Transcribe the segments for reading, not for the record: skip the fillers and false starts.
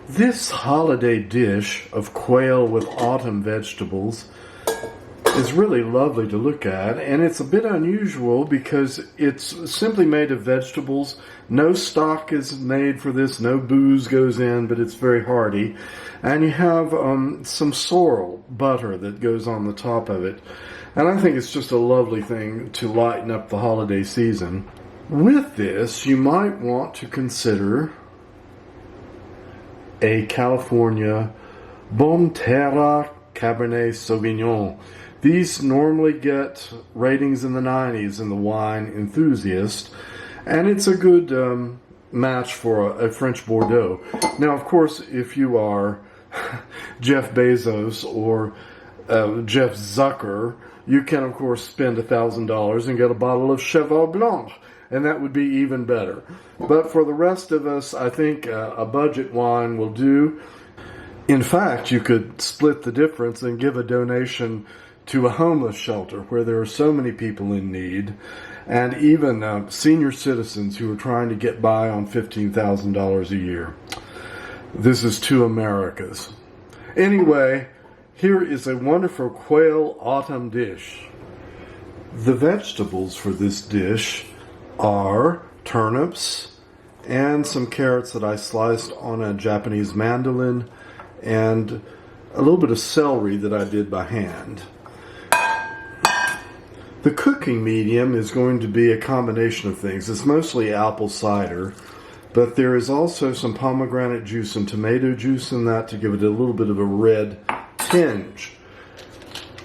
This holiday dish of quail with autumn vegetables is really lovely to look at, and it's a bit unusual because it's simply made of vegetables. No stock is made for this, no booze goes in, but it's very hearty. And you have some sorrel butter that goes on the top of it. And I think it's just a lovely thing to lighten up the holiday season. With this, you might want to consider a California Bon Terra Cabernet Sauvignon. These normally get ratings in the 90s in the wine enthusiast, and it's a good match for a French Bordeaux. Now, of course, if you are Jeff Bezos or Jeff Zucker, you can, of course, spend $1,000 and get a bottle of Cheval Blanc, and that would be even better. But for the rest of us, I think a budget wine will do. In fact, you could split the difference and give a donation to a homeless shelter where there are so many people in need, and even senior citizens who are trying to get by on $15,000 a year. This is two Americas. Anyway, here is a wonderful quail autumn dish. The vegetables for this dish are turnips and some carrots that I sliced on a Japanese mandolin, and a little bit of celery that I did by hand. The cooking medium is going to be a combination of things. It's mostly apple cider, but there is also some pomegranate juice and tomato juice in that to give it a little bit of a red tinge.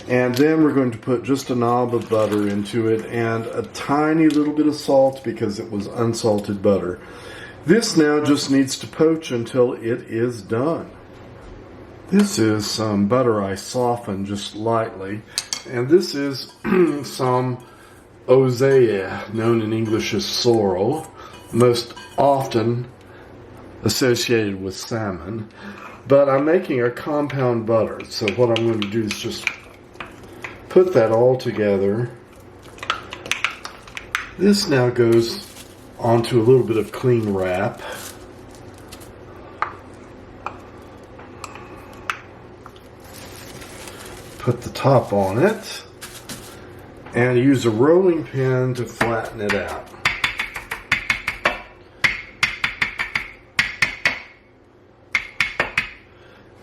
And then we're going to put just a knob of butter into it and a tiny little bit of salt because it was unsalted butter. This now just needs to poach until it is done. This is some butter I softened just lightly, and this is some osea, known in English as sorrel, most often associated with salmon. But I'm making a compound butter, so what I'm going to do is just put that all together. This now goes onto a little bit of cling wrap. Put the top on it and use a rolling pin to flatten it out.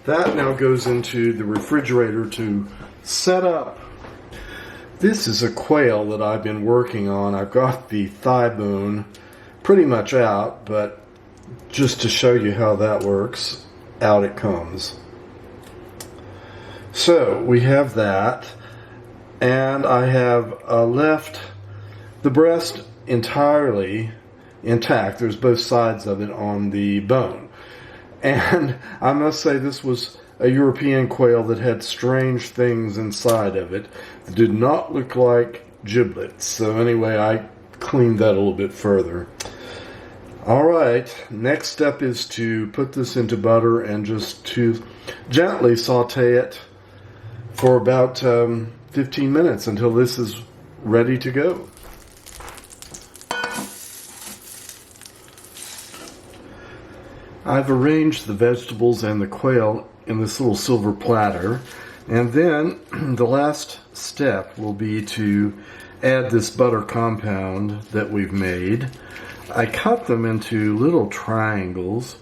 That now goes into the refrigerator to set up. This is a quail that I've been working on. I've got the thigh bone pretty much out, but just to show you how that works, out it comes. So we have that, and I have left the breast entirely intact. There's both sides of it on the bone. And I must say this was a European quail that had strange things inside of it. It did not look like giblets. So anyway, I cleaned that a little bit further. Alright, next step is to put this into butter and just to gently saute it for about 15 minutes until this is ready to go. I've arranged the vegetables and the quail in this little silver platter, and then the last step will be to add this butter compound that we've made. I cut them into little triangles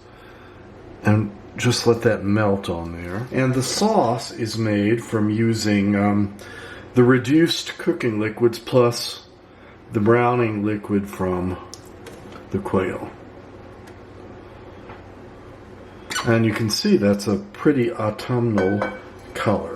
and just let that melt on there. And the sauce is made from using the reduced cooking liquids plus the browning liquid from the quail. And you can see that's a pretty autumnal color.